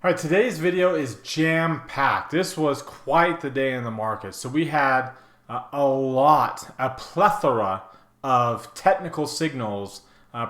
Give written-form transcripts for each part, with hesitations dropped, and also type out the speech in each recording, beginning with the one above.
All right, today's video is jam-packed. This was quite the day in the market. So we had a plethora of technical signals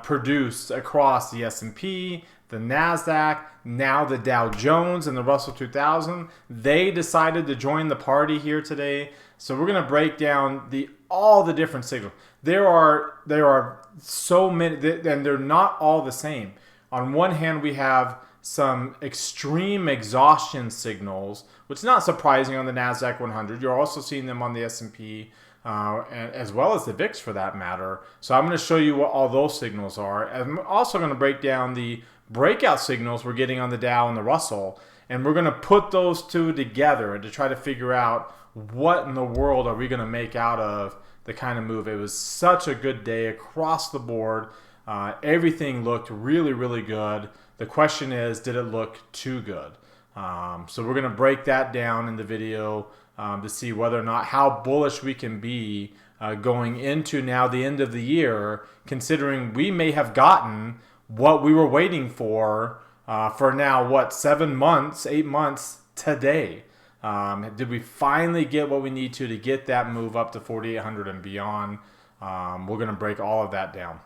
produced across the S&P, the NASDAQ, now the Dow Jones and the Russell 2000. They decided to join the party here today. So we're going to break down all the different signals. There are so many, and they're not all the same. On one hand, we have some extreme exhaustion signals, which is not surprising on the NASDAQ 100. You're also seeing them on the S&P, and as well as the VIX for that matter. So I'm going to show you what all those signals are. And I'm also going to break down the breakout signals we're getting on the Dow and the Russell. And we're going to put those two together to try to figure out what in the world are we going to make out of the kind of move. It was such a good day across the board. Everything looked really, really good. The question is, did it look too good? So we're going to break that down in the video to see whether or not how bullish we can be going into now the end of the year, considering we may have gotten what we were waiting for now, what, 7 months, 8 months today. Did we finally get what we need to get that move up to 4,800 and beyond? We're going to break all of that down.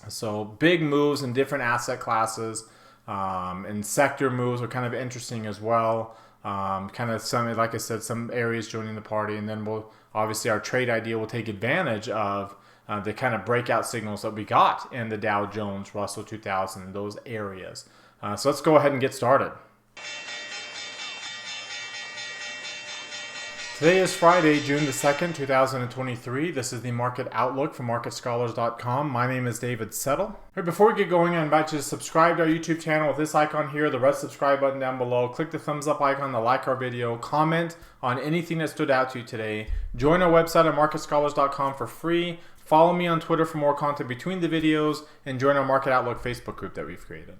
So big moves in different asset classes and sector moves are kind of interesting as well. Kind of some, like I said, some areas joining the party, and then we'll obviously our trade idea will take advantage of the kind of breakout signals that we got in the Dow Jones, Russell 2000, and those areas. So let's go ahead and get started. Today is Friday, June the 2nd, 2023. This is the Market Outlook from MarketScholars.com. My name is David Settle. Right, before we get going, I invite you to subscribe to our YouTube channel with this icon here, the red subscribe button down below. Click the thumbs up icon to like our video. Comment on anything that stood out to you today. Join our website at MarketScholars.com for free. Follow me on Twitter for more content between the videos, and join our Market Outlook Facebook group that we've created.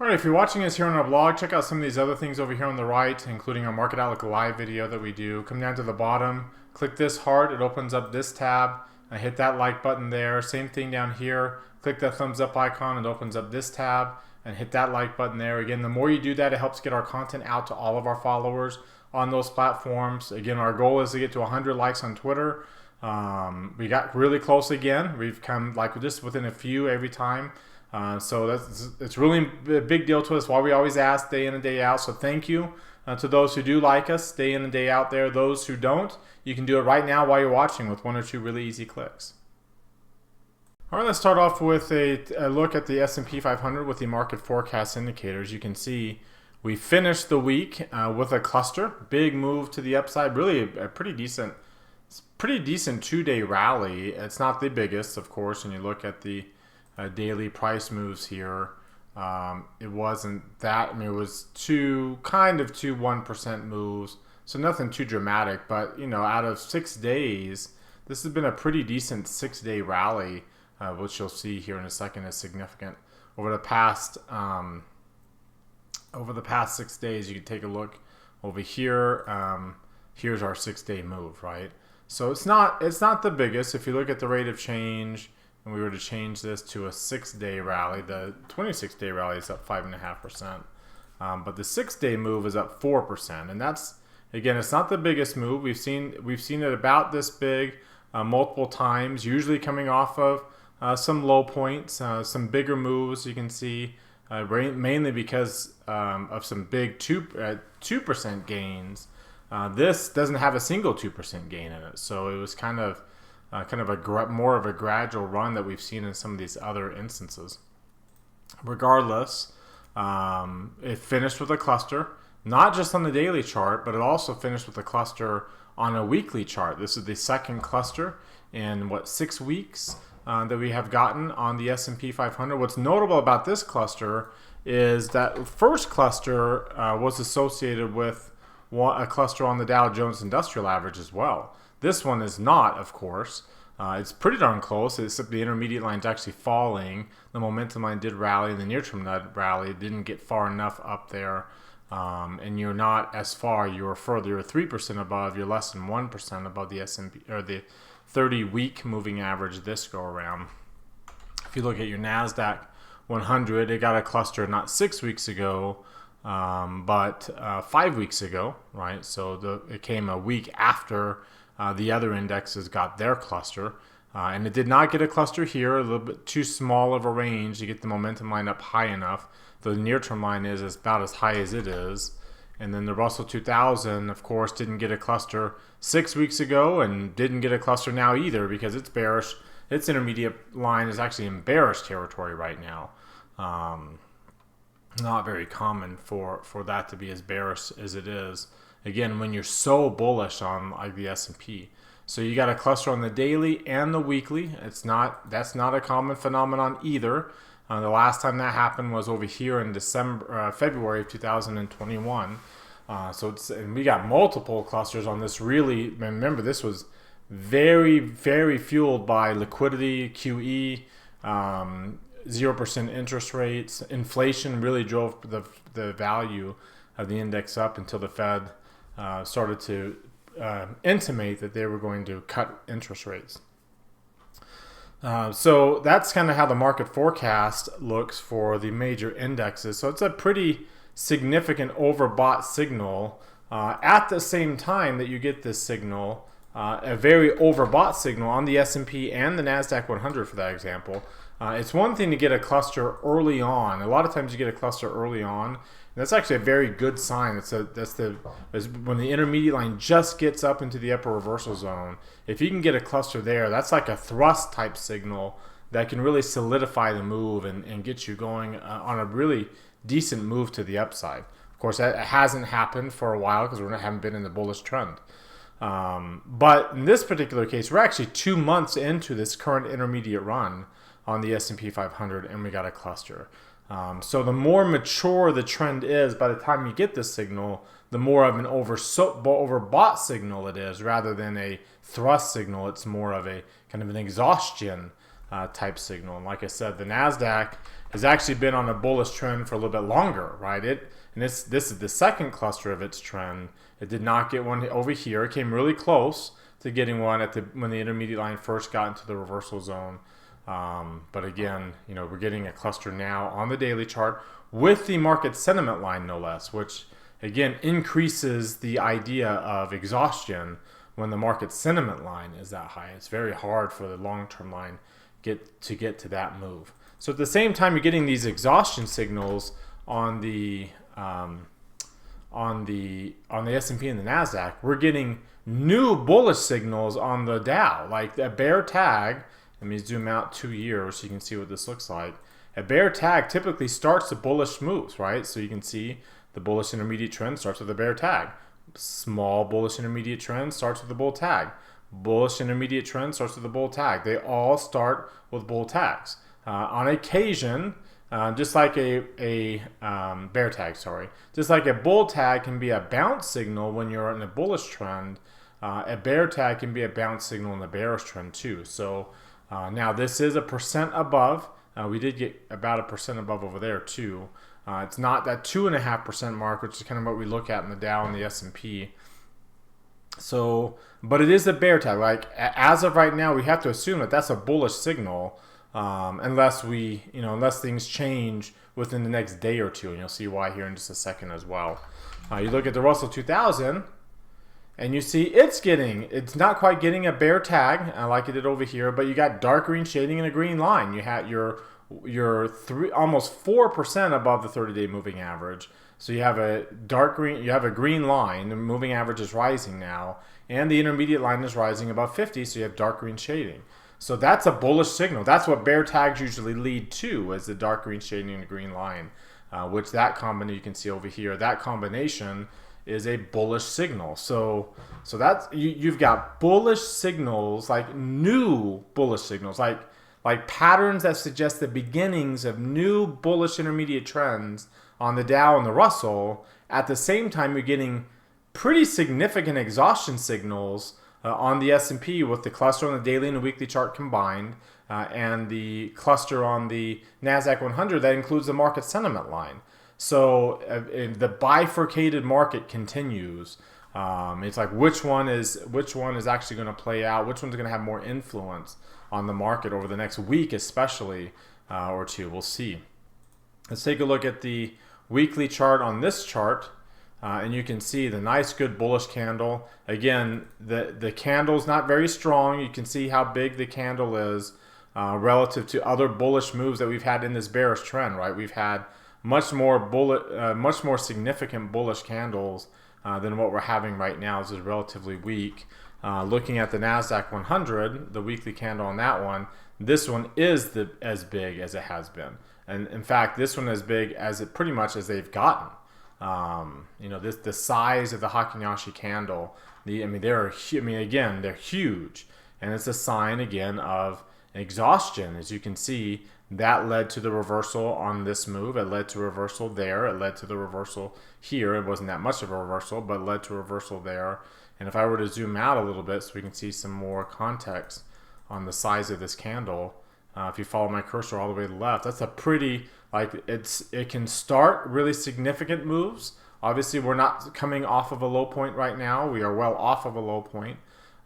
Alright, if you're watching us here on our blog, check out some of these other things over here on the right, including our Market Outlook live video that we do. Come down to the bottom, click this heart, it opens up this tab. Hit that like button there. Same thing down here. Click that thumbs up icon, it opens up this tab, and hit that like button there. Again, the more you do that, it helps get our content out to all of our followers on those platforms. Again, our goal is to get to 100 likes on Twitter. We got really close again. We've come like just within a few every time. So it's really a big deal to us. Why we always ask day in and day out. So thank you to those who do like us day in and day out there. Those who don't, you can do it right now while you're watching with 1 or 2 really easy clicks. All right, let's start off with a look at the S&P 500 with the market forecast indicators. You can see we finished the week with a cluster, big move to the upside, really a pretty decent 2-day rally. It's not the biggest, of course, when you look at the daily price moves here. It wasn't that, I mean, it was two 1% moves, so nothing too dramatic, but you know, out of 6 days, this has been a pretty decent 6-day rally, which you'll see here in a second is significant. Over the past 6 days, you can take a look over here. Here's our 6-day move, right? So it's not the biggest. If you look at the rate of change, and we were to change this to a 6-day rally, the 26-day rally is up 5.5%, but the 6-day move is up 4%, and that's, again, it's not the biggest move. We've seen it about this big multiple times, usually coming off of some low points, some bigger moves. You can see mainly because of some big 2% gains. This doesn't have a single 2% gain in it, so it was kind of more of a gradual run that we've seen in some of these other instances. Regardless, it finished with a cluster, not just on the daily chart, but it also finished with a cluster on a weekly chart. This is the second cluster in 6 weeks that we have gotten on the S&P 500. What's notable about this cluster is that first cluster was associated with a cluster on the Dow Jones Industrial Average as well. This one is not, of course. It's pretty darn close, except the intermediate line's actually falling. The momentum line did rally, and the near-term rally didn't get far enough up there. And you're not as far. You're further. You're 3% above. You're less than 1% above the S&P or the 30-week moving average this go around. If you look at your NASDAQ 100, it got a cluster not 6 weeks ago, but 5 weeks ago, right? So it came a week after the other indexes got their cluster. And it did not get a cluster here, a little bit too small of a range to get the momentum line up high enough. The near-term line is about as high as it is. And then the Russell 2000, of course, didn't get a cluster 6 weeks ago and didn't get a cluster now either because it's bearish. Its intermediate line is actually in bearish territory right now. Not very common for that to be as bearish as it is. Again, when you're so bullish on like the S&P. So you got a cluster on the daily and the weekly. That's not a common phenomenon either. The last time that happened was over here in February of 2021. And we got multiple clusters on this. Really, remember this was very, very fueled by liquidity, QE, 0% interest rates. Inflation really drove the value of the index up until the Fed started to intimate that they were going to cut interest rates. So that's kind of how the market forecast looks for the major indexes. So it's a pretty significant overbought signal. At the same time that you get this signal, a very overbought signal on the S&P and the NASDAQ 100 for that example. It's one thing to get a cluster early on. A lot of times you get a cluster early on. And that's actually a very good sign. That's when the intermediate line just gets up into the upper reversal zone. If you can get a cluster there, that's like a thrust type signal that can really solidify the move and get you going on a really decent move to the upside. Of course, that hasn't happened for a while because we haven't been in the bullish trend. But in this particular case, we're actually 2 months into this current intermediate run on the S&P 500, and we got a cluster. So the more mature the trend is, by the time you get this signal, the more of an overbought signal it is, rather than a thrust signal. It's more of a kind of an exhaustion type signal. And like I said, the NASDAQ has actually been on a bullish trend for a little bit longer, right? This is the second cluster of its trend. It did not get one over here. It came really close to getting one when the intermediate line first got into the reversal zone. But again, we're getting a cluster now on the daily chart with the market sentiment line, no less, which again increases the idea of exhaustion when the market sentiment line is that high. It's very hard for the long-term line to get to that move. So at the same time, you're getting these exhaustion signals on the S&P and the NASDAQ. We're getting new bullish signals on the Dow, like a bear tag. Let me zoom out 2 years so you can see what this looks like. A bear tag typically starts the bullish moves, right? So you can see the bullish intermediate trend starts with a bear tag. Small bullish intermediate trend starts with a bull tag. Bullish intermediate trend starts with a bull tag. They all start with bull tags. On occasion, just like a bear tag, just like a bull tag can be a bounce signal when you're in a bullish trend, a bear tag can be a bounce signal in the bearish trend too. So now this is a percent above. We did get about a percent above over there too. It's not that 2.5% mark, which is kind of what we look at in the Dow and the S&P. So, but it is a bear tag. Like as of right now, we have to assume that that's a bullish signal, unless things change within the next day or two, and you'll see why here in just a second as well. You look at the Russell 2000. And you see it's not quite getting a bear tag like it did over here, but you got dark green shading and a green line. You had you're almost 4% above the 30-day moving average. So you have a green line. The moving average is rising now, and the intermediate line is rising above 50. So you have dark green shading. So that's a bullish signal. That's what bear tags usually lead to, is the dark green shading and the green line, which that combination you can see over here. That combination is a bullish signal. So that's you've got bullish signals, like new bullish signals, like patterns that suggest the beginnings of new bullish intermediate trends on the Dow and the Russell. At the same time, you're getting pretty significant exhaustion signals on the S&P with the cluster on the daily and the weekly chart combined, and the cluster on the NASDAQ 100 that includes the market sentiment line. So the bifurcated market continues. It's like which one is actually going to play out, which one's going to have more influence on the market over the next week, especially or two. We'll see. Let's take a look at the weekly chart on this chart, and you can see the nice good bullish candle. Again, the candle's not very strong. You can see how big the candle is relative to other bullish moves that we've had in this bearish trend, right? We've had much more significant bullish candles than what we're having right now. This is relatively weak. Looking at the NASDAQ 100, the weekly candle on that one, this one is as big as it has been. And in fact, this one is as big as it pretty much as they've gotten. The size of the Hakinyashi candle, they're huge. And it's a sign, again, of exhaustion. As you can see, that led to the reversal on this move. It led to a reversal there. It led to the reversal here. It wasn't that much of a reversal, but led to a reversal there. And if I were to zoom out a little bit so we can see some more context on the size of this candle, if you follow my cursor all the way to the left, that's a pretty, it can start really significant moves. Obviously, we're not coming off of a low point right now. We are well off of a low point.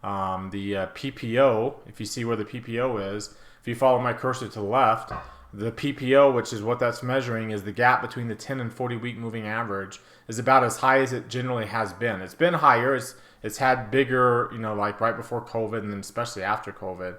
The PPO, if you see where the PPO is, if you follow my cursor to the left, the PPO, which is what that's measuring, is the gap between the 10 and 40 week moving average, is about as high as it generally has been. It's been higher. It's had bigger, like right before COVID and then especially after COVID.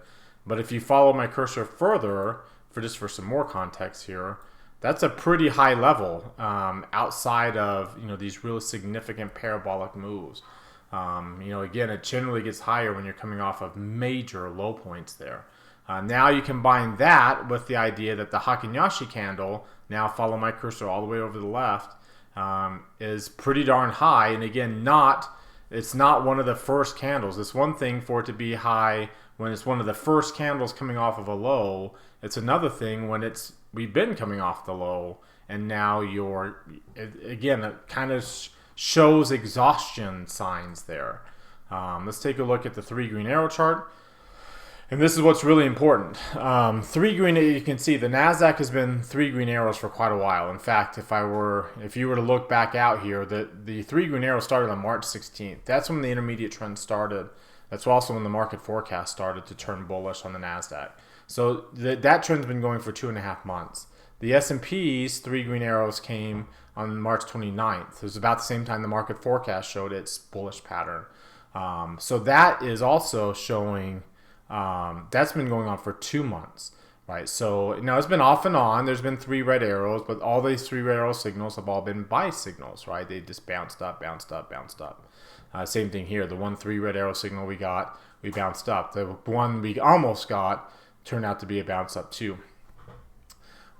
But if you follow my cursor further, for some more context here, that's a pretty high level outside of these really significant parabolic moves. Again, it generally gets higher when you're coming off of major low points there. Now you combine that with the idea that the Hakinyashi candle, now follow my cursor all the way over to the left, is pretty darn high. And again, it's not one of the first candles. It's one thing for it to be high when it's one of the first candles coming off of a low. It's another thing when we've been coming off the low, and now it kind of shows exhaustion signs there. Let's take a look at the 3 green arrow chart. And this is what's really important. 3 green, you can see the NASDAQ has been 3 green arrows for quite a while. In fact, if you were to look back out here, the 3 green arrows started on March 16th. That's when the intermediate trend started. That's also when the market forecast started to turn bullish on the NASDAQ. So that trend's been going for 2.5 months. The S&P's 3 green arrows came on March 29th. It was about the same time the market forecast showed its bullish pattern. So that is also showing, that's been going on for 2 months, right? So now it's been off and on. There's been 3 red arrows, but all these 3 red arrow signals have all been buy signals, right? They just bounced up, bounced up, bounced up. Same thing here. The 3 red arrow signal we got, we bounced up. The one we almost got turned out to be a bounce up too.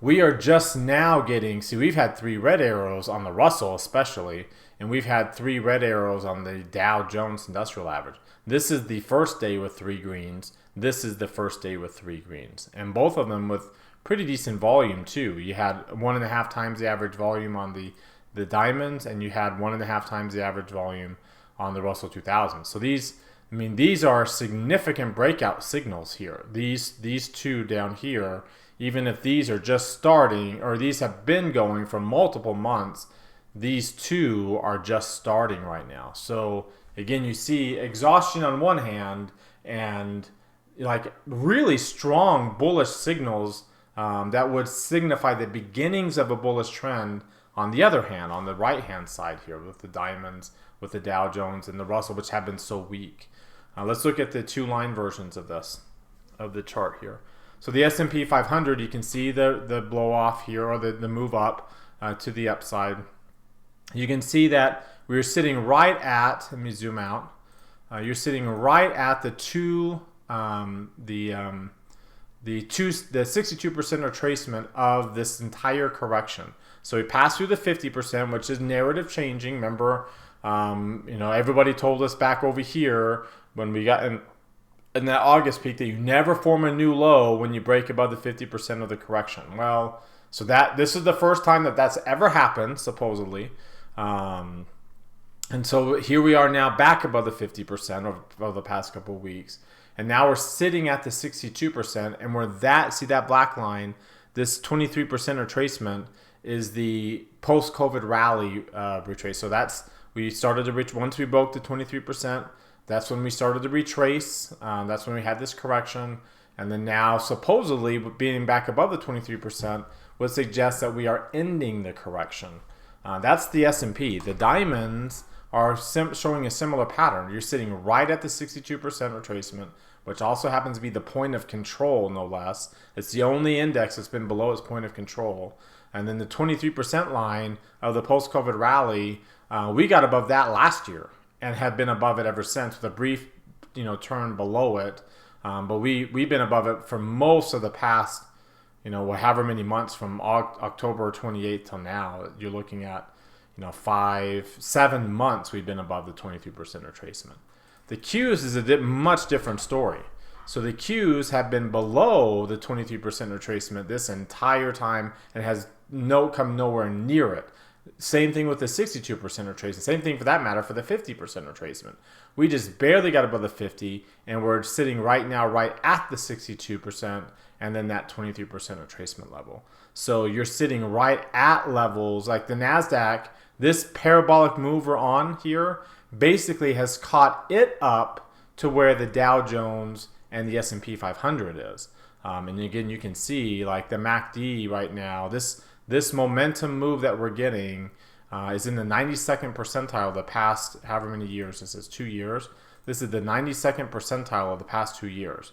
We are just now we've had 3 red arrows on the Russell especially, and we've had 3 red arrows on the Dow Jones Industrial Average. This is the first day with 3 greens. This is the first day with 3 greens. And both of them with pretty decent volume too. You had 1.5 times the average volume on the diamonds, and you had 1.5 times the average volume on the Russell 2000. So these are significant breakout signals here. These 2 down here, even if these are just starting, or these have been going for multiple months, these 2 are just starting right now. So again, you see exhaustion on one hand and really strong bullish signals that would signify the beginnings of a bullish trend on the other hand, on the right hand side here with the diamonds, with the Dow Jones and the Russell, which have been so weak. Let's look at the 2 line versions of the chart here. So the S&P 500, you can see the blow off here, or the move up to the upside. You can see that we're sitting right at, let me zoom out, you're sitting right at the 62% retracement of this entire correction. So we passed through the 50%, which is narrative changing. Remember, everybody told us back over here when we got in that August peak that you never form a new low when you break above the 50% of the correction. Well, so this is the first time that's ever happened, supposedly. And so here we are now back above the 50% of the past couple of weeks. And now we're sitting at the 62%, and see that black line, this 23% retracement is the post-COVID rally retrace. So we started to reach, once we broke the 23%, that's when we started to retrace. That's when we had this correction. And then now, supposedly, being back above the 23% would suggest that we are ending the correction. That's the S&P. The diamonds are showing a similar pattern. You're sitting right at the 62% retracement, which also happens to be the point of control, no less. It's the only index that's been below its point of control. And then the 23% line of the post-COVID rally, we got above that last year and have been above it ever since, with a brief, turn below it. But we've been above it for most of the past, however many months from October 28th till now. You're looking at, 5-7 months we've been above the 23% retracement. The Qs is a much different story. So the Qs have been below the 23% retracement this entire time and has come nowhere near it. Same thing with the 62% retracement. Same thing for that matter for the 50% retracement. We just barely got above the 50, and we're sitting right now right at the 62% and then that 23% retracement level. So you're sitting right at levels like the NASDAQ. This parabolic move we're on here basically has caught it up to where the Dow Jones and the S&P 500 is. And again, you can see like the MACD right now, this momentum move that we're getting is in the 92nd percentile of the past however many years. This is 2 years. This is the 92nd percentile of the past 2 years.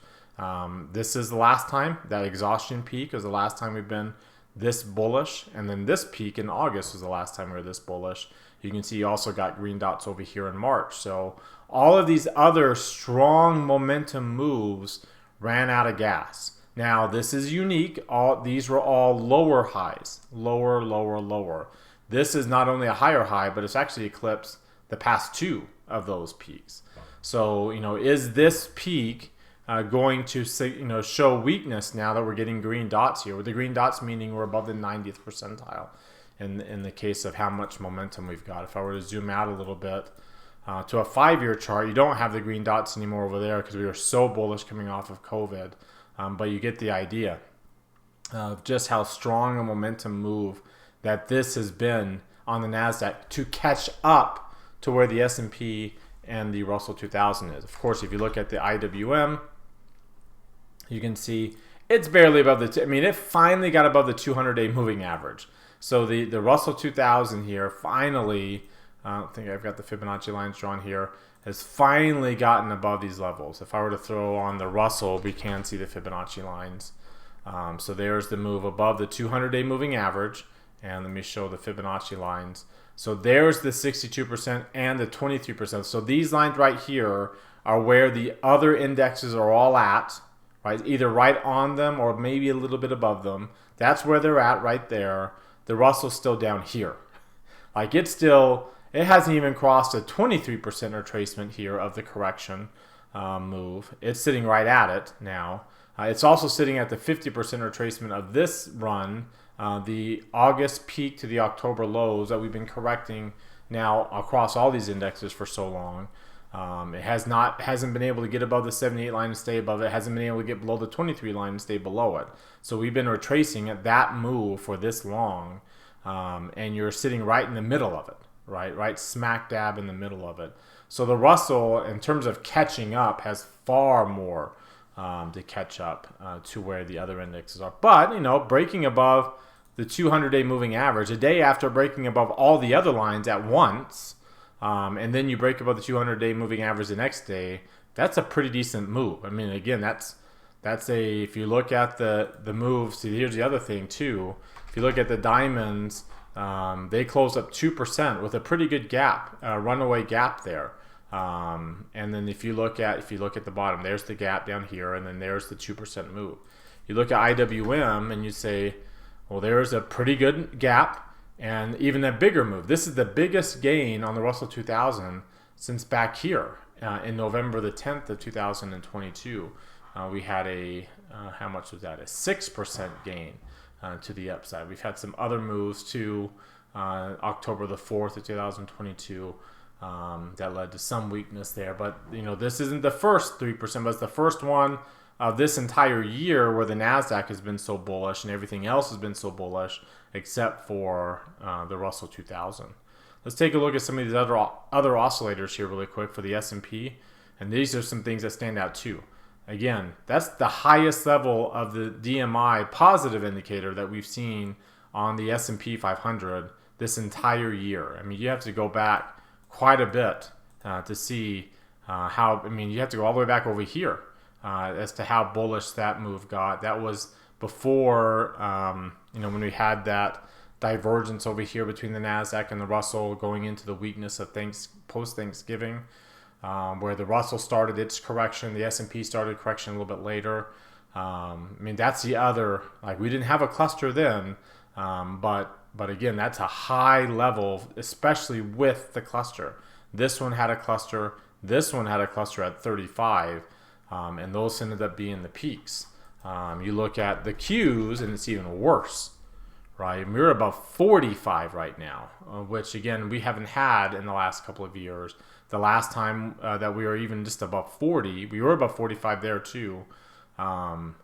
This is the last time, that exhaustion peak is the last time we've been this bullish, and then this peak in August was the last time we were this bullish. You can see you also got green dots over here in March. So all of these other strong momentum moves ran out of gas. Now this is unique. These were all lower highs, lower. This is not only a higher high, but it's actually eclipsed the past two of those peaks. So is this peak going to show weakness now that we're getting green dots here? With the green dots meaning we're above the 90th percentile in the case of how much momentum we've got. If I were to zoom out a little bit to a 5-year chart, you don't have the green dots anymore over there because we were so bullish coming off of COVID. But you get the idea of just how strong a momentum move that this has been on the NASDAQ to catch up to where the S&P and the Russell 2000 is. Of course, if you look at the IWM, you can see it's barely above it finally got above the 200-day moving average. So the Russell 2000 here finally, I don't think I've got the Fibonacci lines drawn here, has finally gotten above these levels. If I were to throw on the Russell, we can see the Fibonacci lines. So there's the move above the 200-day moving average. And let me show the Fibonacci lines. So there's the 62% and the 23%. So these lines right here are where the other indexes are all at, right? Either right on them or maybe a little bit above them. That's where they're at right there. The Russell's still down here. Like it hasn't even crossed a 23% retracement here of the correction move. It's sitting right at it now. It's also sitting at the 50% retracement of this run, the August peak to the October lows that we've been correcting now across all these indexes for so long. It hasn't been able to get above the 78 line and stay above it. It hasn't been able to get below the 23 line and stay below it. So we've been retracing at that move for this long, and you're sitting right in the middle of it, right smack dab in the middle of it. So the Russell, in terms of catching up, has far more to catch up to where the other indexes are. But, breaking above the 200-day moving average, a day after breaking above all the other lines at once, and then you break above the 200-day moving average the next day, that's a pretty decent move. Again, that's if you look at the moves, see, here's the other thing too. If you look at the diamonds, they closed up 2% with a pretty good gap, runaway gap there. And then if you look at the bottom, there's the gap down here, and then there's the 2% move. You look at IWM and you say, well, there's a pretty good gap and even a bigger move. This is the biggest gain on the Russell 2000 since back here in November the 10th of 2022. We had how much was that? A 6% gain to the upside. We've had some other moves to October the 4th of 2022 that led to some weakness there. But, this isn't the first 3%, but it's the first one of this entire year where the NASDAQ has been so bullish and everything else has been so bullish except for the Russell 2000. Let's take a look at some of these other oscillators here really quick for the S&P. And these are some things that stand out too. Again, that's the highest level of the DMI positive indicator that we've seen on the S&P 500. this entire year. I mean, you have to go back quite a bit to see how, I mean, you have to go all the way back over here as to how bullish that move got. That was before, when we had that divergence over here between the NASDAQ and the Russell going into the weakness of post-Thanksgiving, where the Russell started its correction, the S&P started correction a little bit later. I mean, that's the other, like, we didn't have a cluster then, but again, that's a high level, especially with the cluster. This one had a cluster, this one had a cluster at 35, and those ended up being the peaks. You look at the Qs, and it's even worse, right? We're above 45 right now, which again, we haven't had in the last couple of years. The last time that we were even just above 40, we were above 45 there too.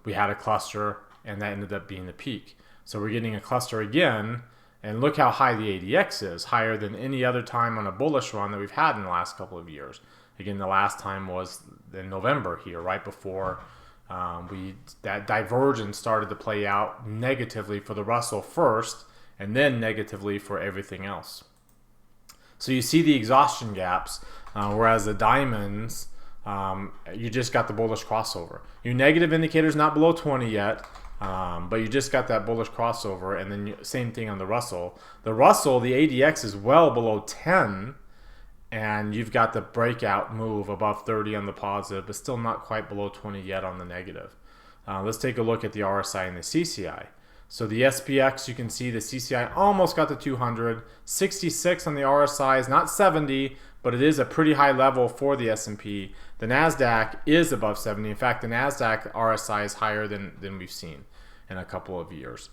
We had a cluster, and that ended up being the peak. So we're getting a cluster again, and look how high the ADX is, higher than any other time on a bullish run that we've had in the last couple of years. Again, the last time was in November here, right before that divergence started to play out negatively for the Russell first, and then negatively for everything else. So you see the exhaustion gaps, whereas the diamonds, you just got the bullish crossover. Your negative indicator's not below 20 yet, but you just got that bullish crossover, and then same thing on the Russell. The Russell, the ADX is well below 10, and you've got the breakout move above 30 on the positive, but still not quite below 20 yet on the negative. Let's take a look at the RSI and the CCI. So the SPX, you can see the CCI almost got to 200, 66 on the RSI is not 70, but it is a pretty high level for the S&P. The NASDAQ is above 70. In fact, the NASDAQ RSI is higher than we've seen in a couple of years.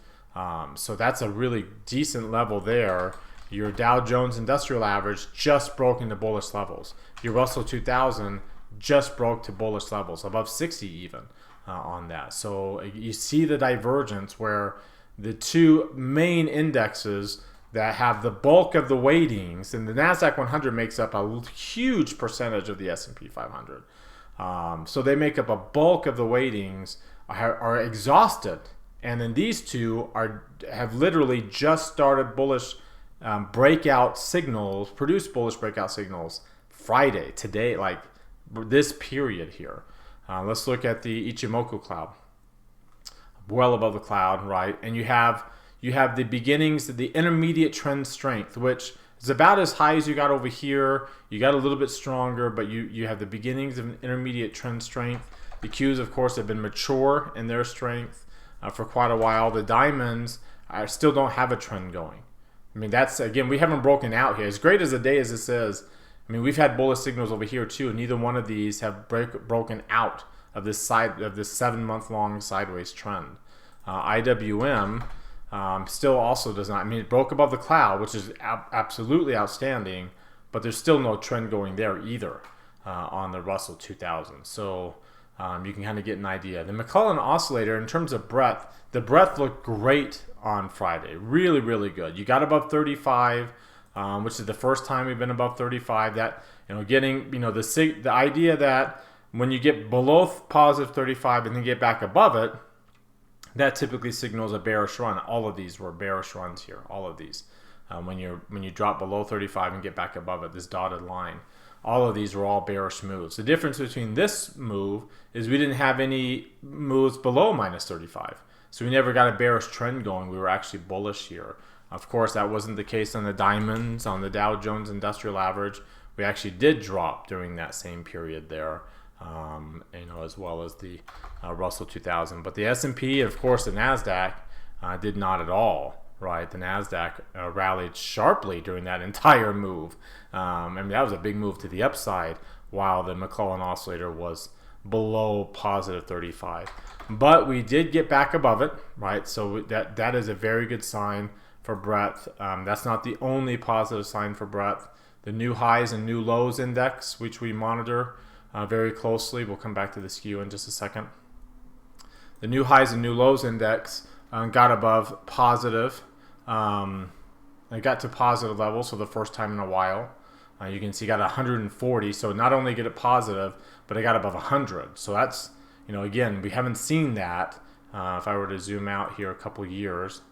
So that's a really decent level there. Your Dow Jones Industrial Average just broke into bullish levels. Your Russell 2000 just broke to bullish levels, above 60 even on that. So you see the divergence where the two main indexes that have the bulk of the weightings, and the NASDAQ 100 makes up a huge percentage of the S&P 500. So they make up a bulk of the weightings, are exhausted. And then these two have literally just started bullish breakout signals, produced bullish breakout signals Friday, today, like this period here. Let's look at the Ichimoku cloud. Well above the cloud, right? And you have the beginnings of the intermediate trend strength, which is about as high as you got over here. You got a little bit stronger, but you have the beginnings of an intermediate trend strength. The Qs, of course, have been mature in their strength for quite a while. The diamonds still don't have a trend going. I mean, that's, again, we haven't broken out here. As great as a day as this is, I mean, we've had bullish signals over here too, and neither one of these have broken out of this 7-month-long sideways trend. IWM still also does not. I mean, it broke above the cloud, which is absolutely outstanding, but there's still no trend going there either on the Russell 2000. So you can kind of get an idea. The McClellan oscillator, in terms of breadth, the breadth looked great on Friday. Really, really good. You got above 35. Which is the first time we've been above 35. That, getting, the idea that when you get below positive 35 and then get back above it, that typically signals a bearish run. All of these were bearish runs here. All of these, when you drop below 35 and get back above it, this dotted line, all of these were all bearish moves. The difference between this move is we didn't have any moves below minus 35, so we never got a bearish trend going. We were actually bullish here. Of course, that wasn't the case on the diamonds, on the Dow Jones Industrial Average. We actually did drop during that same period there, as well as the Russell 2000. But the S&P, of course, the NASDAQ did not at all, right? The NASDAQ rallied sharply during that entire move. I mean, that was a big move to the upside, while the McClellan oscillator was below positive 35. But we did get back above it, right? So that is a very good sign for breadth. That's not the only positive sign for breadth. The new highs and new lows index, which we monitor very closely, we'll come back to the skew in just a second. The new highs and new lows index got above positive. It got to positive levels for the first time in a while. You can see it got 140, so not only get it positive, but it got above 100. So that's, again, we haven't seen that. If I were to zoom out here a couple years,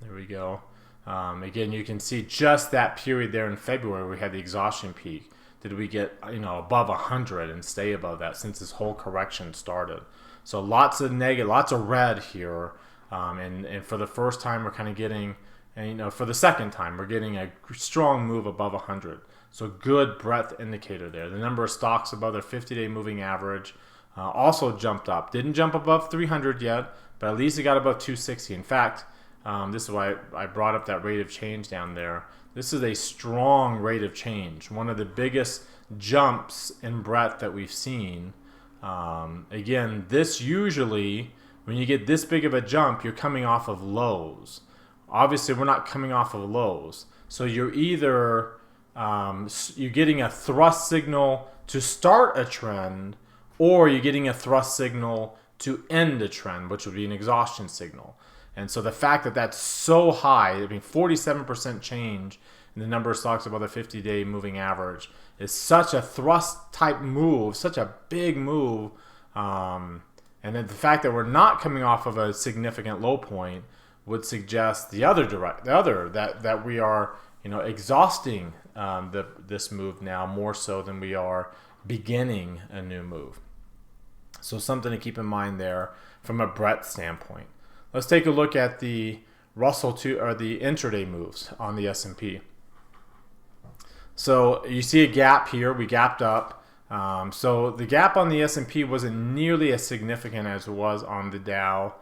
There we go. Again, you can see just that period there in February where we had the exhaustion peak. Did we get above 100 and stay above that since this whole correction started? So lots of negative, lots of red here, and for the first time we're kind of getting, and for the second time we're getting a strong move above 100. So good breadth indicator there. The number of stocks above their 50-day moving average also jumped up. Didn't jump above 300 yet, but at least it got above 260. In fact, this is why I brought up that rate of change down there. This is a strong rate of change, one of the biggest jumps in breadth that we've seen. Again, this usually, when you get this big of a jump, you're coming off of lows. Obviously, we're not coming off of lows. So you're either you're getting a thrust signal to start a trend, or you're getting a thrust signal to end a trend, which would be an exhaustion signal. And so the fact that that's so high, 47% change in the number of stocks above the 50-day moving average is such a thrust type move, such a big move. And then the fact that we're not coming off of a significant low point would suggest that we are exhausting this move now more so than we are beginning a new move. So something to keep in mind there from a breadth standpoint. Let's take a look at the Russell the intraday moves on the S&P. So you see a gap here. We gapped up. So the gap on the S&P wasn't nearly as significant as it was on the Dow.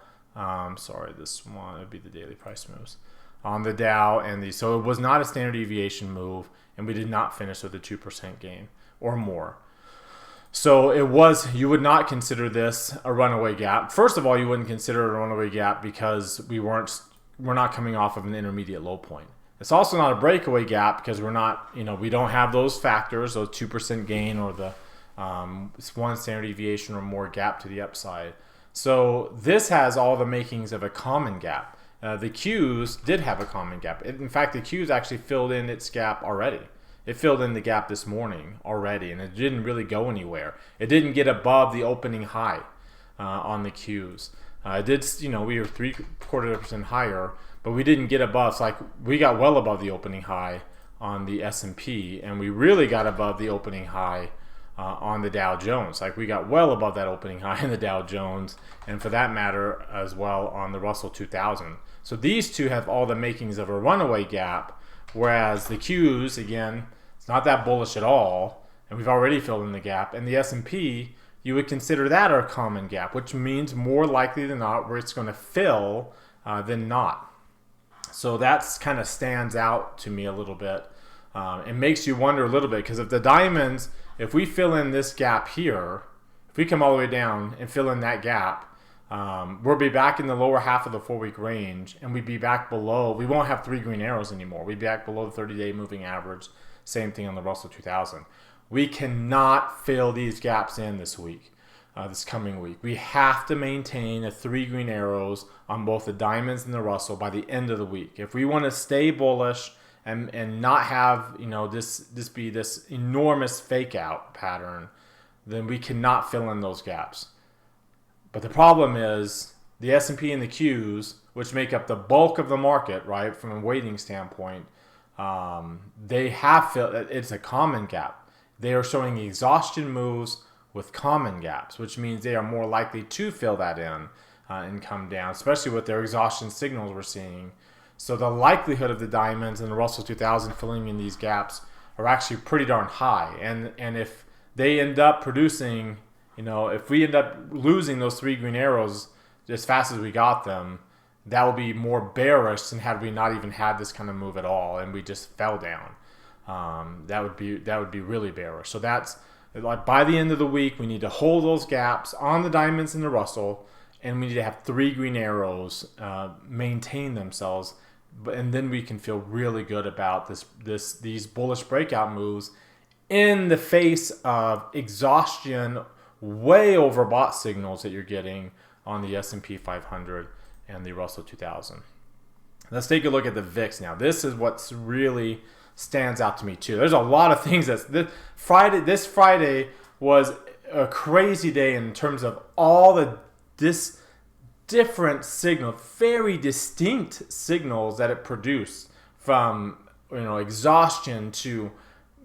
This one would be the daily price moves on the Dow so it was not a standard deviation move, and we did not finish with a 2% gain or more. So you would not consider this a runaway gap. First of all, you wouldn't consider it a runaway gap because we're not coming off of an intermediate low point. It's also not a breakaway gap because we don't have those factors, those 2% gain or the one standard deviation or more gap to the upside. So this has all the makings of a common gap. The Qs did have a common gap. In fact, the Qs actually filled in its gap already. It filled in the gap this morning already, and it didn't really go anywhere. It didn't get above the opening high on the Qs. It did, we were 0.75% higher, but we didn't get above. So we got well above the opening high on the S&P, and we really got above the opening high on the Dow Jones. We got well above that opening high in the Dow Jones, and for that matter as well on the Russell 2000. So these two have all the makings of a runaway gap, whereas the Qs, again, it's not that bullish at all, and we've already filled in the gap. And the S&P, you would consider that our common gap, which means more likely than not where it's going to fill than not. So that's kind of stands out to me a little bit. It makes you wonder a little bit, because if we fill in this gap here, if we come all the way down and fill in that gap, we'll be back in the lower half of the 4-week range, and we'd be back below. We won't have 3 green arrows anymore. We'd be back below the 30-day moving average. Same thing on the Russell 2000. We cannot fill these gaps in this week, this coming week. We have to maintain a 3 green arrows on both the diamonds and the Russell by the end of the week. If we want to stay bullish and not have this be this enormous fake out pattern, then we cannot fill in those gaps. But the problem is the S&P and the Qs, which make up the bulk of the market, right, from a weighting standpoint, they have filled. It's a common gap. They are showing exhaustion moves with common gaps, which means they are more likely to fill that in and come down, especially with their exhaustion signals we're seeing. So the likelihood of the diamonds and the Russell 2000 filling in these gaps are actually pretty darn high. And if they end up producing, if we end up losing those 3 green arrows as fast as we got them, that will be more bearish than had we not even had this kind of move at all and we just fell down. That would be really bearish. So that's by the end of the week, we need to hold those gaps on the diamonds and the Russell, and we need to have 3 green arrows maintain themselves, and then we can feel really good about these bullish breakout moves in the face of exhaustion, way overbought signals that you're getting on the S&P 500 and the Russell 2000. Let's take a look at the VIX now. This is what's really stands out to me too. There's a lot of things this Friday was a crazy day in terms of all the different signals, very distinct signals that it produced, from exhaustion to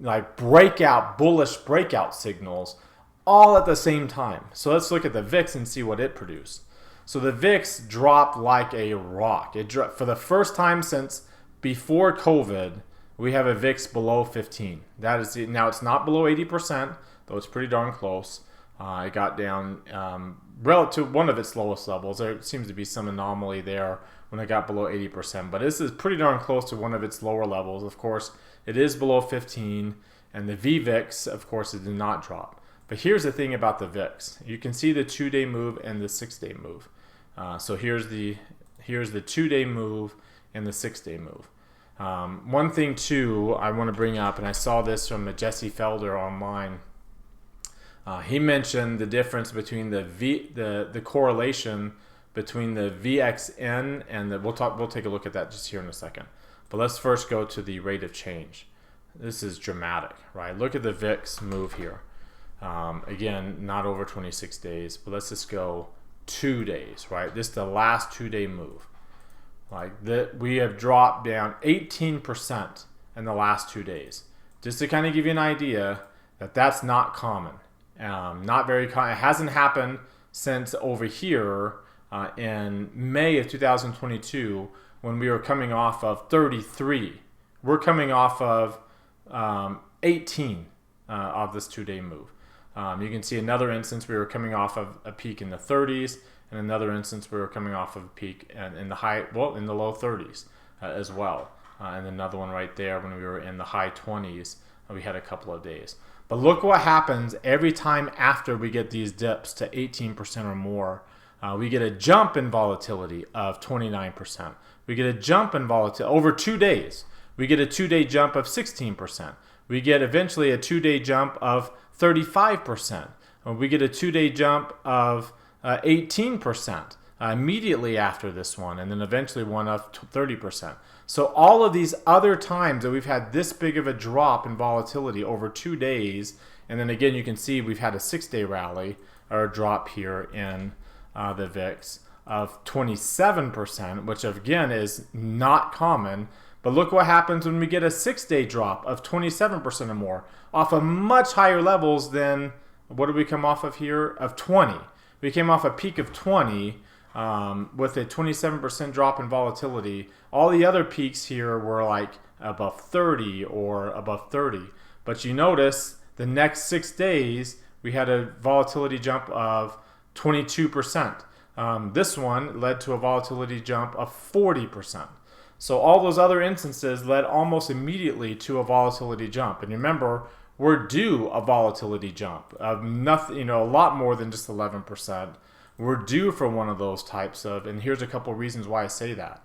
like bullish breakout signals, all at the same time. So let's look at the VIX and see what it produced. So the VIX dropped like a rock. It dropped for the first time since before COVID. We have a VIX below 15. That is now it's not below 80%, though it's pretty darn close. It got down relative to one of its lowest levels. There seems to be some anomaly there when it got below 80%, but this is pretty darn close to one of its lower levels. Of course, it is below 15, and the VVIX, of course, it did not drop. But here's the thing about the VIX. You can see the 2-day move and the 6-day move. So here's the 2-day move and the 6-day move. One thing too I want to bring up, and I saw this from Jesse Felder online. He mentioned the difference between the correlation between the VXN and we'll take a look at that just here in a second. But let's first go to the rate of change. This is dramatic, right? Look at the VIX move here. Again, not over 26 days, but let's just go 2 days, right? This is the last 2-day move. Like that, we have dropped down 18% in the last 2 days. Just to kind of give you an idea that that's not common, not very common. It hasn't happened since over here in May of 2022 when we were coming off of 33. We're coming off of 18 of this 2-day move. You can see another instance we were coming off of a peak in the 30s. And another instance, we were coming off of a peak in the low 30s as well. And another one right there when we were in the high 20s, we had a couple of days. But look what happens every time after we get these dips to 18% or more. We get a jump in volatility of 29%. We get a jump in volatility over 2 days. We get a 2-day jump of 16%. We get eventually a 2-day jump of 35%. We get a 2-day jump of 18% immediately after this one, and then eventually one of 30%. So all of these other times that we've had this big of a drop in volatility over 2 days, and then again you can see we've had a 6-day rally or a drop here in the VIX of 27%, which again is not common. But look what happens when we get a 6-day drop of 27% or more off of much higher levels than what did we come off of here of 20. We came off a peak of 20 with a 27% drop in volatility. All the other peaks here were like above 30 or above 30. But you notice the next 6 days, we had a volatility jump of 22%. This one led to a volatility jump of 40%. So all those other instances led almost immediately to a volatility jump. And remember, we're due a volatility jump of nothing, a lot more than just 11%. We're due for one of those types of, and here's a couple of reasons why I say that.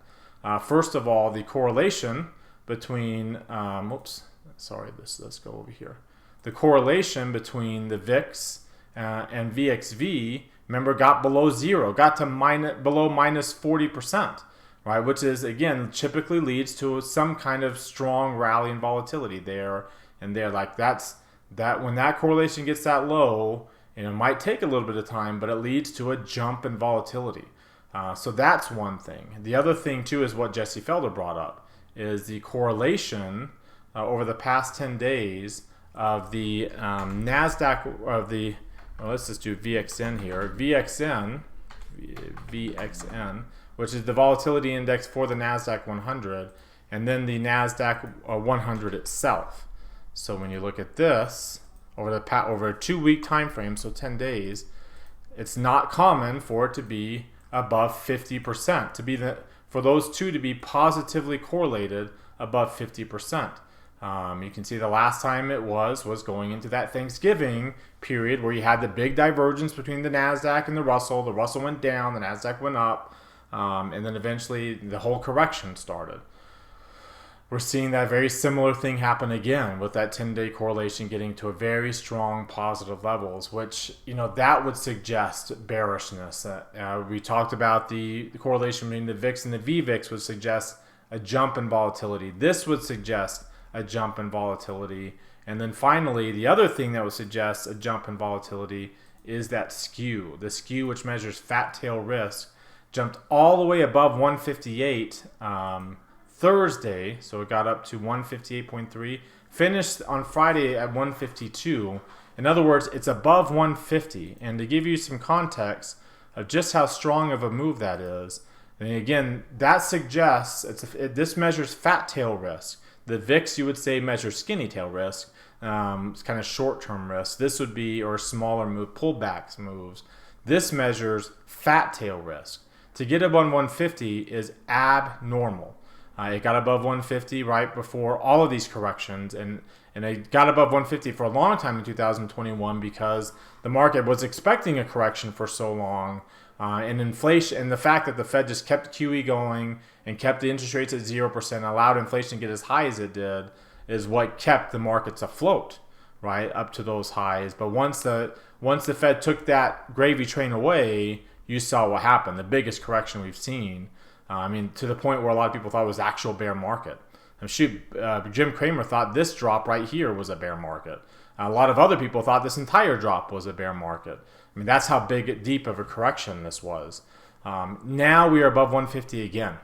First of all, the correlation between, let's go over here. The correlation between the VIX and VXV, remember, got below zero, got to below minus 40%, right? Which is, again, typically leads to some kind of strong rally in volatility there. And they're like, when that correlation gets that low, and it might take a little bit of time, but it leads to a jump in volatility. So that's one thing. The other thing too is what Jesse Felder brought up, is the correlation over the past 10 days of the NASDAQ, let's just do VXN here, VXN, which is the volatility index for the NASDAQ 100, and then the NASDAQ 100 itself. So when you look at this over a 2-week time frame, so 10 days, it's not common for it to be above 50%, for those two to be positively correlated above 50%. You can see the last time it was going into that Thanksgiving period where you had the big divergence between the NASDAQ and the Russell. The Russell went down, the NASDAQ went up, and then eventually the whole correction started. We're seeing that very similar thing happen again with that 10-day correlation getting to a very strong positive levels, which, that would suggest bearishness. We talked about the correlation between the VIX and the VVIX would suggest a jump in volatility. This would suggest a jump in volatility. And then finally, the other thing that would suggest a jump in volatility is that skew. The skew, which measures fat tail risk, jumped all the way above 158 Thursday, so it got up to 158.3, finished on Friday at 152. In other words, it's above 150. And to give you some context of just how strong of a move that is, and again, that suggests this measures fat tail risk. The VIX, you would say, measures skinny tail risk. It's kind of short-term risk. This would be, or smaller move, pullbacks moves. This measures fat tail risk. To get above 150 is abnormal. It got above 150 right before all of these corrections, and it got above 150 for a long time in 2021 because the market was expecting a correction for so long. And inflation, and the fact that the Fed just kept QE going and kept the interest rates at 0%, allowed inflation to get as high as it did, is what kept the markets afloat, right, up to those highs. But once the Fed took that gravy train away, you saw what happened, the biggest correction we've seen. To the point where a lot of people thought it was actual bear market. Jim Cramer thought this drop right here was a bear market. A lot of other people thought this entire drop was a bear market. That's how deep of a correction this was. Now we are above 150 again.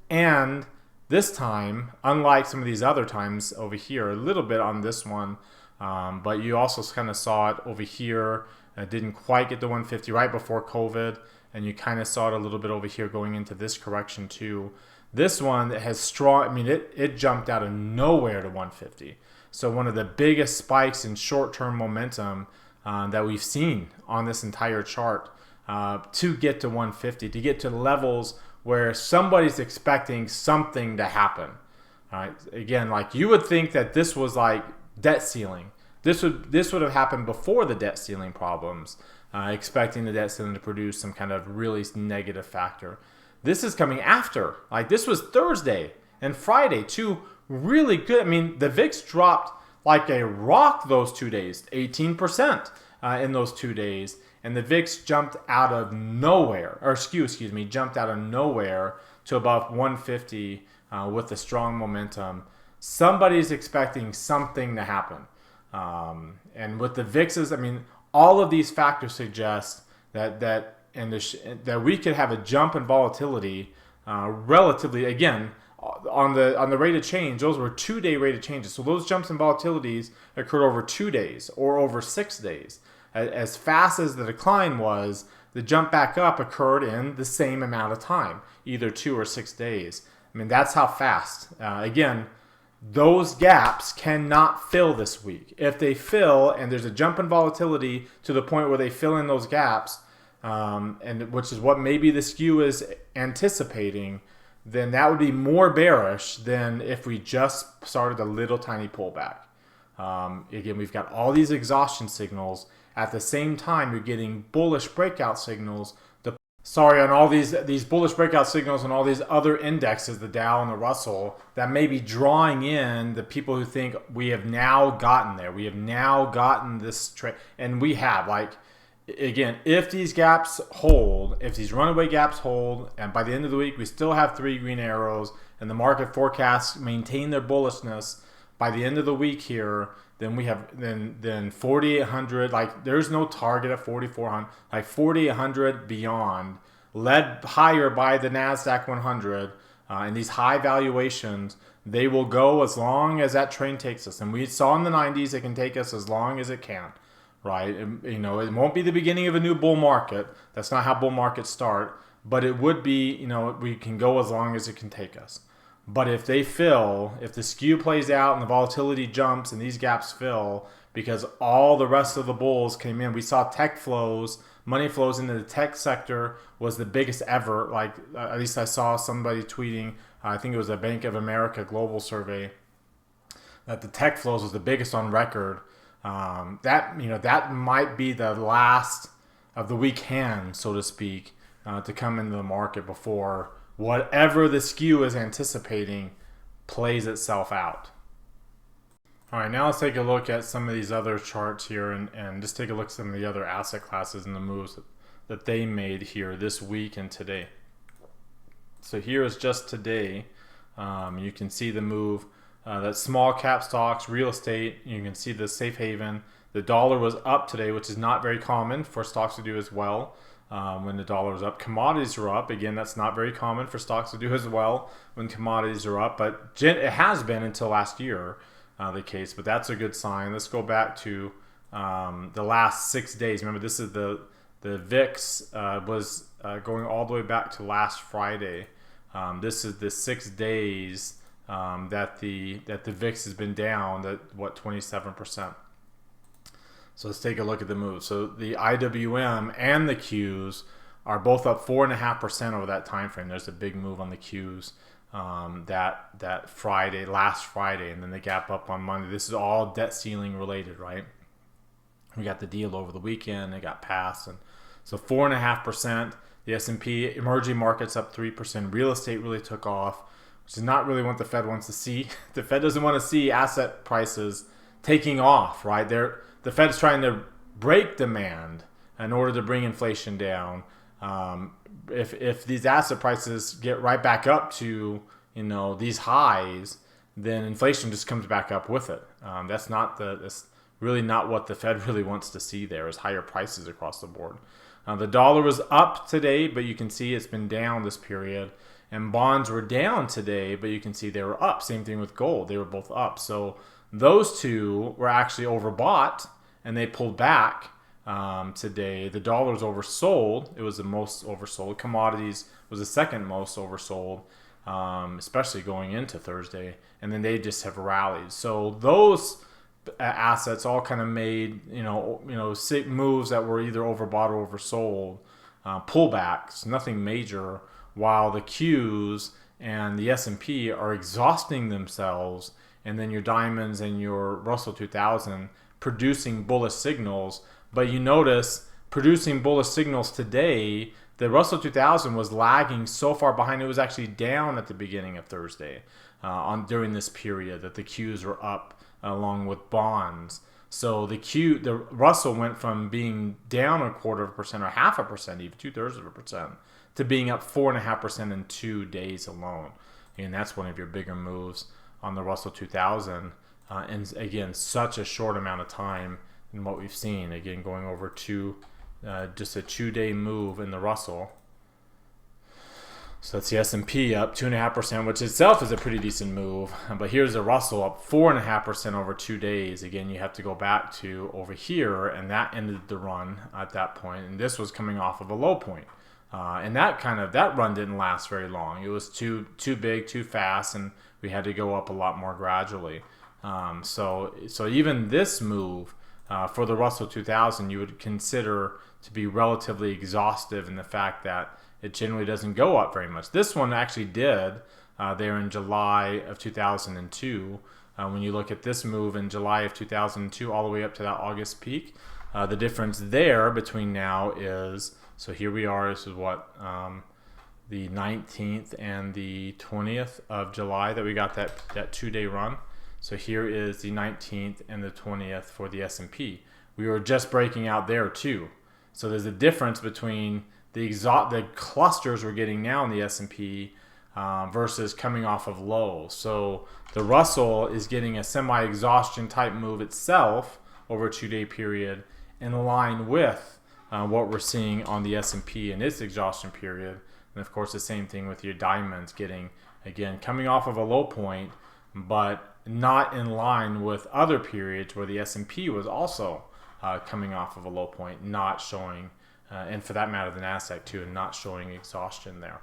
And this time, unlike some of these other times over here, a little bit on this one, but you also kind of saw it over here. It didn't quite get to 150 right before COVID. And you kind of saw it a little bit over here going into this correction too. This one has strong, it jumped out of nowhere to 150. So one of the biggest spikes in short-term momentum that we've seen on this entire chart to get to 150, to get to levels where somebody's expecting something to happen. All right. Again, like you would think that this was like debt ceiling. This would have happened before the debt ceiling problems. Expecting the debt ceiling to produce some kind of really negative factor. This is coming after. Like this was Thursday and Friday, two really good. The VIX dropped like a rock those 2 days, 18% in those 2 days, and the VIX jumped out of nowhere, jumped out of nowhere to above 150 with a strong momentum. Somebody's expecting something to happen, and with the VIXs, all of these factors suggest that we could have a jump in volatility relatively, again, on the rate of change. Those were 2-day rate of changes. So those jumps in volatilities occurred over 2 days or over 6 days. As fast as the decline was, the jump back up occurred in the same amount of time, either 2 or 6 days. That's how fast. Again, those gaps cannot fill this week. If they fill and there's a jump in volatility to the point where they fill in those gaps, and which is what maybe the skew is anticipating, then that would be more bearish than if we just started a little tiny pullback. Again, we've got all these exhaustion signals. At the same time, you're getting bullish breakout signals. On all these bullish breakout signals and all these other indexes, the Dow and the Russell, that may be drawing in the people who think we have now gotten there. We have now gotten this trade. And we have, again, if these gaps hold, if these runaway gaps hold, and by the end of the week, we still have 3 green arrows and the market forecasts maintain their bullishness by the end of the week here, then we have then 4,800. There's no target at 4,400. 4,800 beyond, led higher by the Nasdaq 100, and these high valuations, they will go as long as that train takes us. And we saw in the 90s it can take us as long as it can, right? It won't be the beginning of a new bull market. That's not how bull markets start. But it would be, we can go as long as it can take us. But if they fill, if the skew plays out and the volatility jumps and these gaps fill because all the rest of the bulls came in, we saw tech flows, money flows into the tech sector was the biggest ever. At least I saw somebody tweeting, I think it was a Bank of America global survey, that the tech flows was the biggest on record. That might be the last of the weak hand, so to speak, to come into the market before whatever the skew is anticipating plays itself out. All right, now let's take a look at some of these other charts here and just take a look at some of the other asset classes and the moves that they made here this week and today. So here is just today. You can see the move that small cap stocks, real estate, you can see the safe haven. The dollar was up today, which is not very common for stocks to do as well. when the dollar is up. Commodities are up. Again, that's not very common for stocks to do as well when commodities are up, but it has been until last year the case, but that's a good sign. Let's go back to the last 6 days. Remember, this is the VIX was going all the way back to last Friday. This is the 6 days that the VIX has been down, 27%. So let's take a look at the move. So the IWM and the Qs are both up 4.5% over that time frame. There's a big move on the Qs that Friday, last Friday, and then the gap up on Monday. This is all debt ceiling related, right? We got the deal over the weekend. It got passed, and so 4.5%. The S&P, emerging markets up 3%. Real estate really took off, which is not really what the Fed wants to see. The Fed doesn't want to see asset prices taking off, right? The Fed's trying to break demand in order to bring inflation down. If these asset prices get right back up to these highs, then inflation just comes back up with it. That's really not what the Fed really wants to see. There is higher prices across the board. The dollar was up today, but you can see it's been down this period. And bonds were down today, but you can see they were up. Same thing with gold. They were both up. So those two were actually overbought, and they pulled back today. The dollar's oversold. It was the most oversold. Commodities was the second most oversold, especially going into Thursday. And then they just have rallied. So those assets all kind of made moves that were either overbought or oversold, pullbacks, nothing major, while the Qs and the S&P are exhausting themselves, and then your diamonds and your Russell 2000 producing bullish signals. But you notice producing bullish signals today, the Russell 2000 was lagging so far behind. It was actually down at the beginning of Thursday during this period that the Qs were up along with bonds. So the Russell went from being down 0.25% or 0.5%, even 2/3%, to being up 4.5% in 2 days alone. And that's one of your bigger moves on the Russell 2000. And again, such a short amount of time in what we've seen. Again, going over just a 2-day move in the Russell. So that's the S&P up 2.5%, which itself is a pretty decent move. But here's the Russell up 4.5% over 2 days. Again, you have to go back to over here, and that ended the run at that point. And this was coming off of a low point. And that run didn't last very long. It was too big, too fast, and we had to go up a lot more gradually. So even this move for the Russell 2000, you would consider to be relatively exhaustive in the fact that it generally doesn't go up very much. This one actually did there in July of 2002. When you look at this move in July of 2002 all the way up to that August peak, the difference there between now is, so here we are, this is what, the 19th and the 20th of July that we got that 2-day run. So here is the 19th and the 20th for the S&P. We were just breaking out there too. So there's a difference between the clusters we're getting now in the S&P versus coming off of lows. So the Russell is getting a semi-exhaustion type move itself over a 2-day period in line with what we're seeing on the S&P in its exhaustion period. And of course, the same thing with your diamonds getting, again, coming off of a low point, but not in line with other periods where the S&P was also coming off of a low point, not showing, and for that matter, the NASDAQ too, and not showing exhaustion there.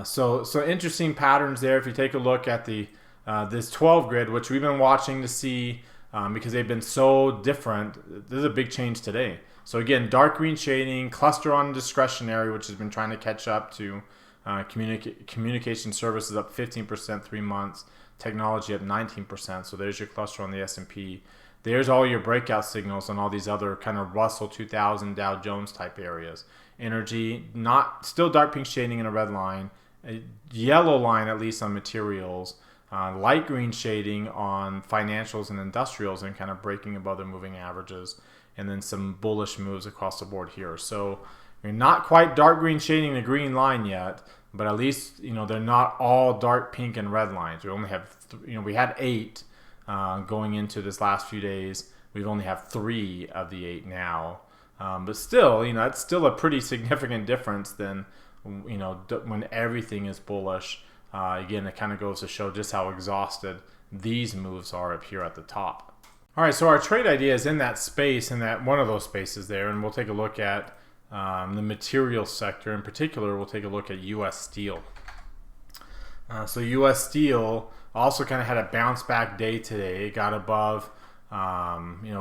So interesting patterns there. If you take a look at this 12 grid, which we've been watching to see because they've been so different, this is a big change today. So again, dark green shading, cluster on discretionary, which has been trying to catch up to communication services up 15% 3 months, technology up 19%. So there's your cluster on the S&P. There's all your breakout signals on all these other kind of Russell 2000, Dow Jones type areas. Energy, still dark pink shading in a red line, a yellow line at least on materials, light green shading on financials and industrials and kind of breaking above the moving averages, and then some bullish moves across the board here. So you're not quite dark green shading the green line yet, but at least they're not all dark pink and red lines. We only have we had 8 going into this last few days. We only have 3 of the 8 now. But still, it's still a pretty significant difference than, when everything is bullish. Again, it kind of goes to show just how exhausted these moves are up here at the top. All right, so our trade idea is in that space, in that one of those spaces there, and we'll take a look at the materials sector. In particular, we'll take a look at U.S. steel. So U.S. steel also kind of had a bounce back day today. It got above,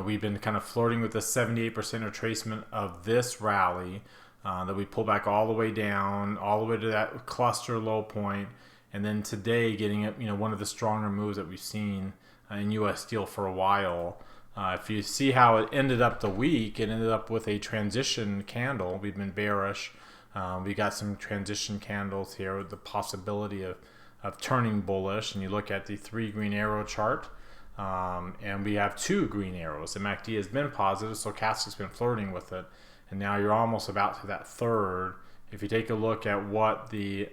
we've been kind of flirting with the 78% retracement of this rally that we pulled back all the way down, all the way to that cluster low point, and then today getting one of the stronger moves that we've seen in U.S. steel for a while. If you see how it ended up the week, it ended up with a transition candle. We've been bearish. We got some transition candles here with the possibility of turning bullish. And you look at the 3 green arrow chart, and we have 2 green arrows. The MACD has been positive, so Stochastic's been flirting with it. And now you're almost about to that third. If you take a look at what the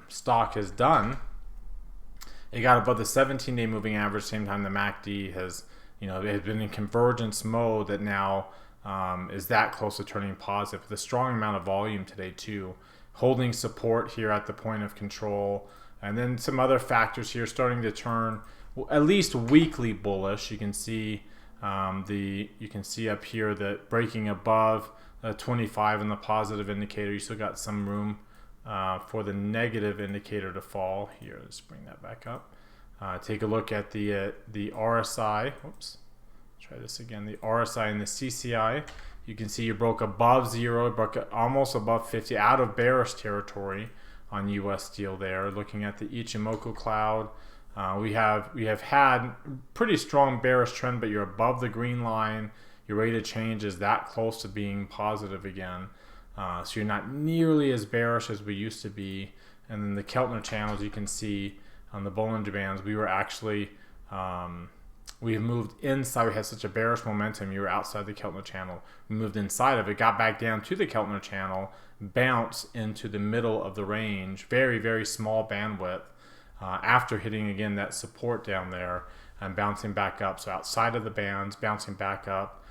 stock has done, it got above the 17-day moving average. Same time the MACD has, it has been in convergence mode that now is that close to turning positive. With a strong amount of volume today too, holding support here at the point of control, and then some other factors here starting to turn at least weekly bullish. You can see up here that breaking above 25 in the positive indicator, you still got some room for the negative indicator to fall here. Let's bring that back up. Take a look at the RSI. Oops. Try this again. The RSI and the CCI. You can see you broke above 0, broke almost above 50, out of bearish territory on U.S. steel there. Looking at the Ichimoku cloud, we have had pretty strong bearish trend, but you're above the green line. Your rate of change is that close to being positive again. So you're not nearly as bearish as we used to be. And then the Keltner channels, you can see on the Bollinger Bands, we were actually, we moved inside. We had such a bearish momentum. You were outside the Keltner channel. We moved inside of it, got back down to the Keltner channel, bounced into the middle of the range, very, very small bandwidth, after hitting again that support down there and bouncing back up. So outside of the bands, bouncing back up.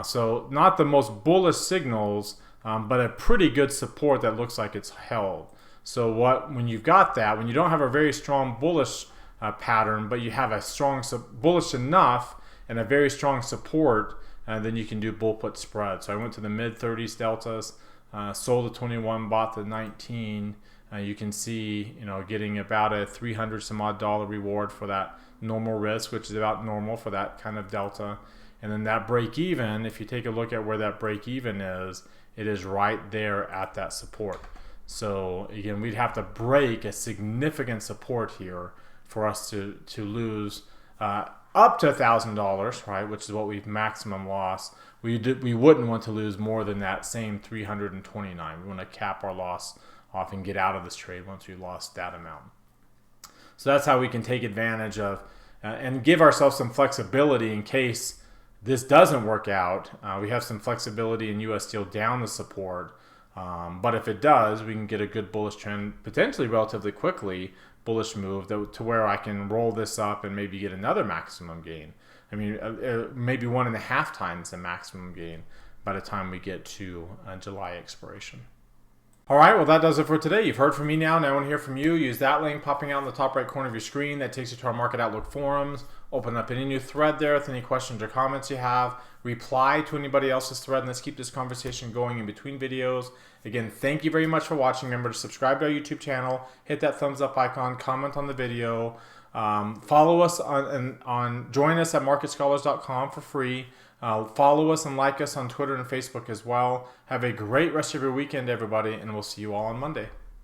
So not the most bullish signals, but a pretty good support that looks like it's held. So when you've got that, when you don't have a very strong bullish pattern, but you have a strong bullish enough and a very strong support, then you can do bull put spread. So I went to the mid 30s deltas, sold the 21, bought the 19. You can see, getting about a $300 some odd reward for that normal risk, which is about normal for that kind of delta. And then that break even, if you take a look at where that break even is, it is right there at that support. So again, we'd have to break a significant support here for us to lose up to $1,000, right? Which is what we've maximum loss. We wouldn't want to lose more than that same 329. We want to cap our loss off and get out of this trade once we lost that amount. So that's how we can take advantage of and give ourselves some flexibility in case this doesn't work out. We have some flexibility in U.S. steel down the support. But if it does, we can get a good bullish trend, potentially relatively quickly, bullish move to where I can roll this up and maybe get another maximum gain. I mean, maybe 1.5 times the maximum gain by the time we get to July expiration. All right, well, that does it for today. You've heard from me now. Now I want to hear from you. Use that link popping out in the top right corner of your screen. That takes you to our Market Outlook forums. Open up any new thread there with any questions or comments you have. Reply to anybody else's thread, and let's keep this conversation going in between videos. Again, thank you very much for watching. Remember to subscribe to our YouTube channel, hit that thumbs up icon, comment on the video. Follow us join us at marketscholars.com for free. Follow us and like us on Twitter and Facebook as well. Have a great rest of your weekend, everybody, and we'll see you all on Monday.